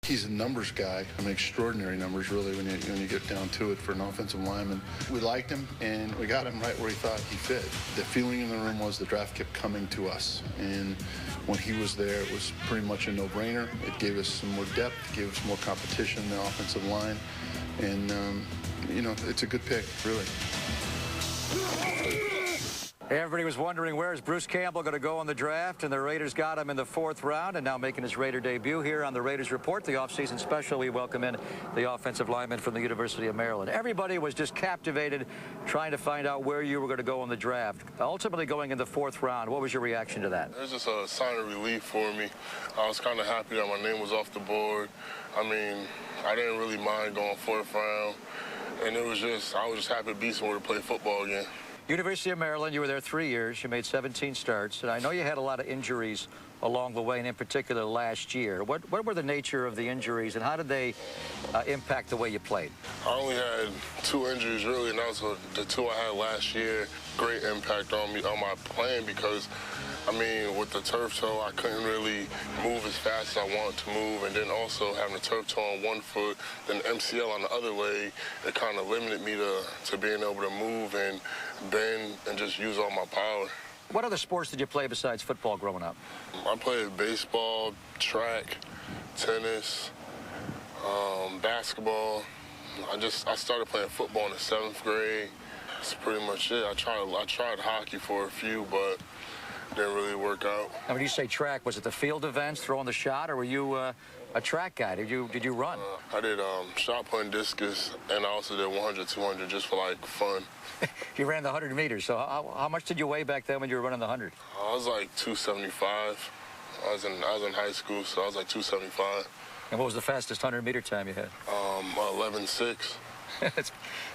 He's a numbers guy. I mean, extraordinary numbers, really, when you get down to it for an offensive lineman. We liked him, and we got him right where he thought he fit. The feeling in the room was the draft kept coming to us, and when he was there, it was pretty much a no-brainer. It gave us some more depth, gave us more competition in the offensive line, and, you know, it's a good pick, really. Everybody was wondering, where is Bruce Campbell going to go in the draft, and the Raiders got him in the 4th round, and now making his Raider debut here on the Raiders Report, the offseason special. We welcome in the offensive lineman from the University of Maryland. Everybody was just captivated trying to find out where you were going to go in the draft. Ultimately going in the 4th round, what was your reaction to that? It was just a sign of relief for me. I was kind of happy that my name was off the board. I mean, I didn't really mind going 4th round, and it was just, I was just happy to be somewhere to play football again. University of Maryland, you were there 3 years. You made 17 starts, and I know you had a lot of injuries along the way, and in particular last year. What were the nature of the injuries, and how did they impact the way you played? I only had 2 injuries, really, and that was the 2 I had last year. Great impact on me, on my playing, because, I mean, with the turf toe, I couldn't really move as fast as I wanted to move, and then also having a turf toe on one foot, then MCL on the other leg, it kind of limited me to being able to move and bend and just use all my power. What other sports did you play besides football growing up? I played baseball, track, tennis, basketball. I started playing football in the 7th grade. That's pretty much it. I tried hockey for a few, but didn't really work out. Now, when you say track, was it the field events, throwing the shot, or were you a track guy? Did you run? I did shot put and discus, and I also did 100, 200 just for like fun. You ran the 100 meters. So how much did you weigh back then when you were running the 100? I was like 275. I was in high school, so I was like 275. And what was the fastest 100-meter time you had? 11.6.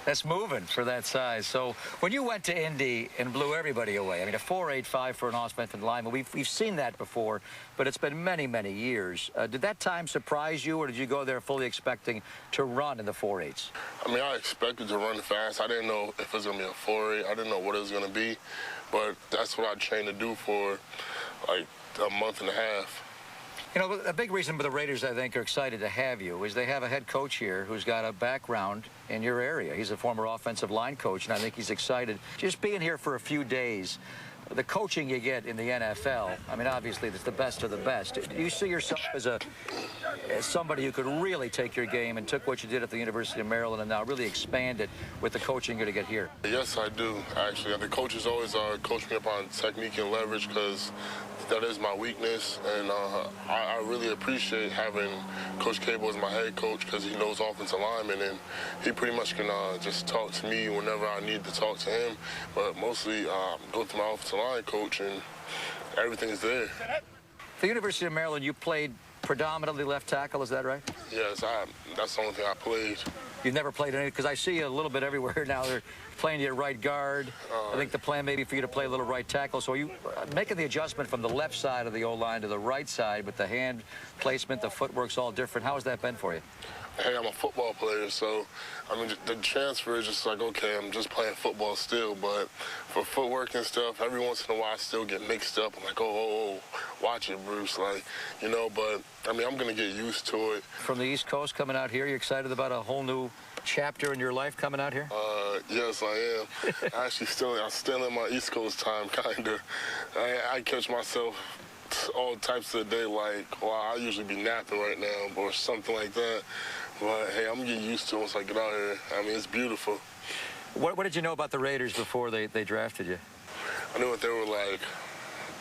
That's moving for that size. So when you went to Indy and blew everybody away, I mean, a 4.85 for an offensive lineman, we've seen that before, but it's been many, many years. Did that time surprise you, or did you go there fully expecting to run in the 4.8s? I mean, I expected to run fast. I didn't know if it was going to be a 4.8. I didn't know what it was going to be, but that's what I trained to do for like a month and a half. You know, a big reason for the Raiders, I think, are excited to have you is they have a head coach here who's got a background in your area. He's a former offensive line coach, and I think he's excited. Just being here for a few days, the coaching you get in the NFL, I mean, obviously, it's the best of the best. Do you see yourself as somebody who could really take your game and took what you did at the University of Maryland and now really expand it with the coaching you're going to get here? Yes, I do, actually. The coaches always coach me up on technique and leverage because that is my weakness, and I really appreciate having Coach Cable as my head coach because he knows offensive linemen, and he pretty much can just talk to me whenever I need to talk to him, but mostly go to my offensive line coach, and everything is there. The University of Maryland, you played predominantly left tackle, is that right? Yes, that's the only thing I played. You've never played any, because I see you a little bit everywhere now. They're playing you at right guard. I think the plan may be for you to play a little right tackle. So are you making the adjustment from the left side of the O-line to the right side with the hand placement, the footwork's all different? How has that been for you? Hey, I'm a football player, so, I mean, the transfer is just like, okay, I'm just playing football still, but for footwork and stuff, every once in a while I still get mixed up. I'm like, oh, watch it, Bruce, like, you know, but, I mean, I'm going to get used to it. From the East Coast coming out here, you excited about a whole new chapter in your life coming out here? Yes, I am. I'm still in my East Coast time, kind of. I catch myself all types of the day, like, well, I'll usually be napping right now or something like that. But, hey, I'm getting used to it once I get out here. I mean, it's beautiful. What did you know about the Raiders before they drafted you? I knew what they were like.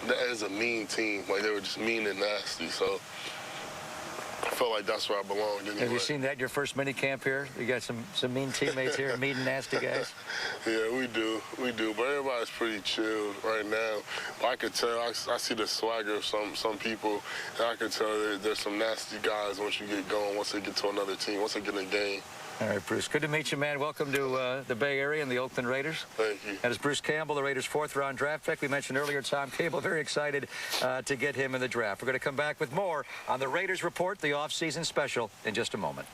That is a mean team. Like, they were just mean and nasty, so I felt like that's where I belonged anyway. Have you seen that in your first mini camp here? You got some mean teammates here, mean and nasty guys? Yeah, we do. But everybody's pretty chilled right now. I could tell, I see the swagger of some people, and I could tell there's some nasty guys once you get going, once they get to another team, once they get in the game. All right, Bruce. Good to meet you, man. Welcome to the Bay Area and the Oakland Raiders. Thank you. And it's Bruce Campbell, the Raiders' 4th-round draft pick. We mentioned earlier Tom Cable. Very excited to get him in the draft. We're going to come back with more on the Raiders Report, the off-season special, in just a moment.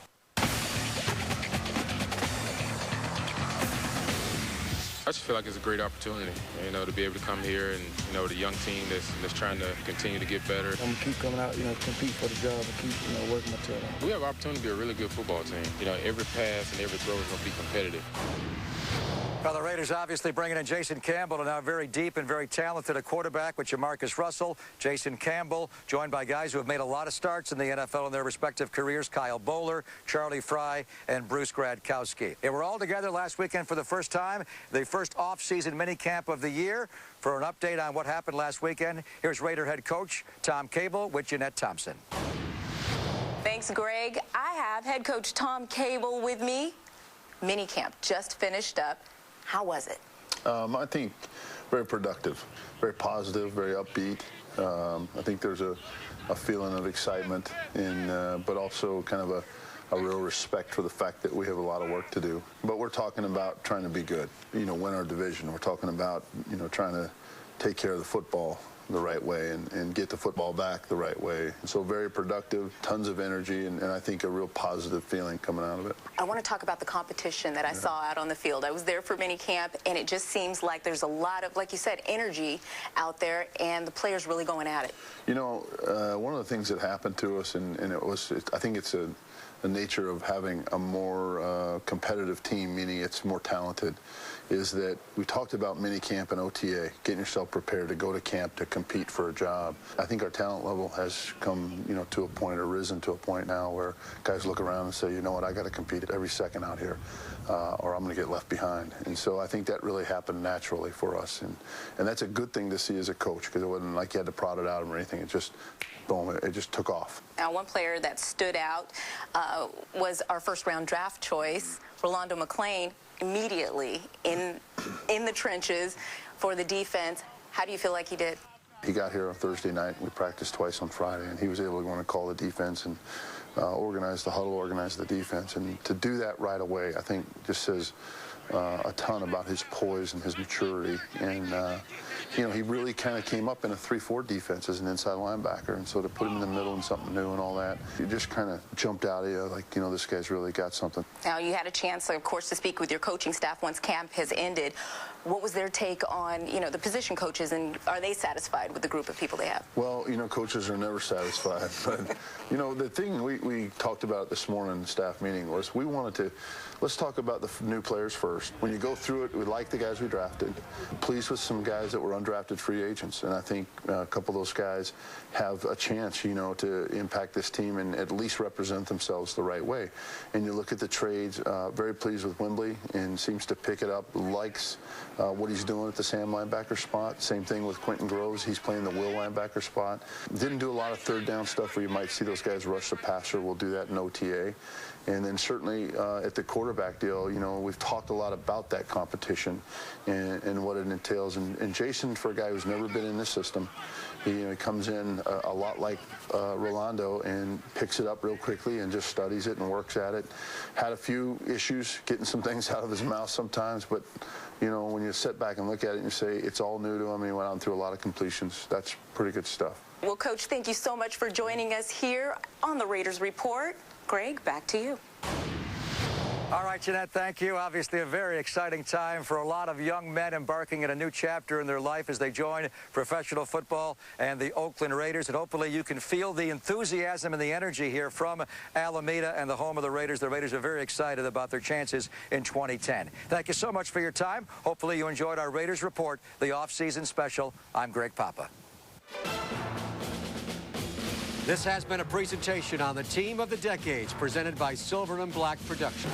I just feel like it's a great opportunity, you know, to be able to come here and, you know, the young team that's trying to continue to get better. I'm going to keep coming out, you know, compete for the job and keep, you know, working my tail off. We have an opportunity to be a really good football team. You know, every pass and every throw is going to be competitive. Well, the Raiders obviously bringing in Jason Campbell, and now very deep and very talented a quarterback with Jamarcus Russell, Jason Campbell, joined by guys who have made a lot of starts in the NFL in their respective careers, Kyle Bowler, Charlie Fry, and Bruce Gradkowski. They were all together last weekend for the first time, the first off-season minicamp of the year. For an update on what happened last weekend, here's Raider head coach Tom Cable with Jeanette Thompson. Thanks, Greg. I have head coach Tom Cable with me. Minicamp just finished up. How was it? I think very productive, very positive, very upbeat. I think there's a feeling of excitement, but also kind of a real respect for the fact that we have a lot of work to do. But we're talking about trying to be good, you know, win our division. We're talking about, you know, trying to take care of the football the right way and get the football back the right way. So very productive, tons of energy, and I think a real positive feeling coming out of it. I want to talk about the competition that I saw out on the field. I was there for minicamp, and it just seems like there's a lot of, like you said, energy out there, and the players really going at it. You know, one of the things that happened to us, and I think it's the nature of having a more competitive team, meaning it's more talented, is that we talked about minicamp and OTA, getting yourself prepared to go to camp to compete for a job. I think our talent level has come, you know, to a point, or risen to a point now where guys look around and say, you know what, I got to compete every second out here, or I'm going to get left behind. And so I think that really happened naturally for us, and that's a good thing to see as a coach, because it wasn't like you had to prod it out or anything. It just, boom, it just took off. Now, one player that stood out was our first-round draft choice, Rolando McClain, immediately in the trenches for the defense. How do you feel like he did? He got here on Thursday night. We practiced twice on Friday, and he was able to go in and call the defense and organize the huddle, organize the defense. And to do that right away, I think just says a ton about his poise and his maturity. And, you know, he really kind of came up in a 3-4 defense as an inside linebacker. And so to put him in the middle and something new and all that, it just kind of jumped out at you like, you know, this guy's really got something. Now, you had a chance, of course, to speak with your coaching staff once camp has ended. What was their take on, you know, the position coaches, and are they satisfied with the group of people they have? Well, you know, coaches are never satisfied. But, you know, the thing we talked about this morning in the staff meeting was we wanted to, let's talk about the new players first. When you go through it, we like the guys we drafted. Pleased with some guys that were undrafted free agents, and I think a couple of those guys have a chance, you know, to impact this team and at least represent themselves the right way. And you look at the trades, very pleased with Wembley, and seems to pick it up, likes what he's doing at the Sam linebacker spot. Same thing with Quentin Groves. He's playing the Will linebacker spot. Didn't do a lot of third down stuff where you might see those guys rush the passer. We'll do that in OTA. And then certainly at the quarterback deal, you know, we've talked a lot about that competition and what it entails. And Jason, for a guy who's never been in this system, he comes in a lot like Rolando and picks it up real quickly and just studies it and works at it. Had a few issues getting some things out of his mouth sometimes, but, you know, when you sit back and look at it and you say it's all new to him, and he went out through a lot of completions, that's pretty good stuff. Well, Coach, thank you so much for joining us here on the Raiders Report. Greg, back to you. All right, Jeanette, thank you. Obviously a very exciting time for a lot of young men embarking in a new chapter in their life as they join professional football and the Oakland Raiders. And hopefully you can feel the enthusiasm and the energy here from Alameda and the home of the Raiders. The Raiders are very excited about their chances in 2010. Thank you so much for your time. Hopefully you enjoyed our Raiders Report, the off-season special. I'm Greg Papa. This has been a presentation on the Team of the Decades presented by Silver and Black Productions.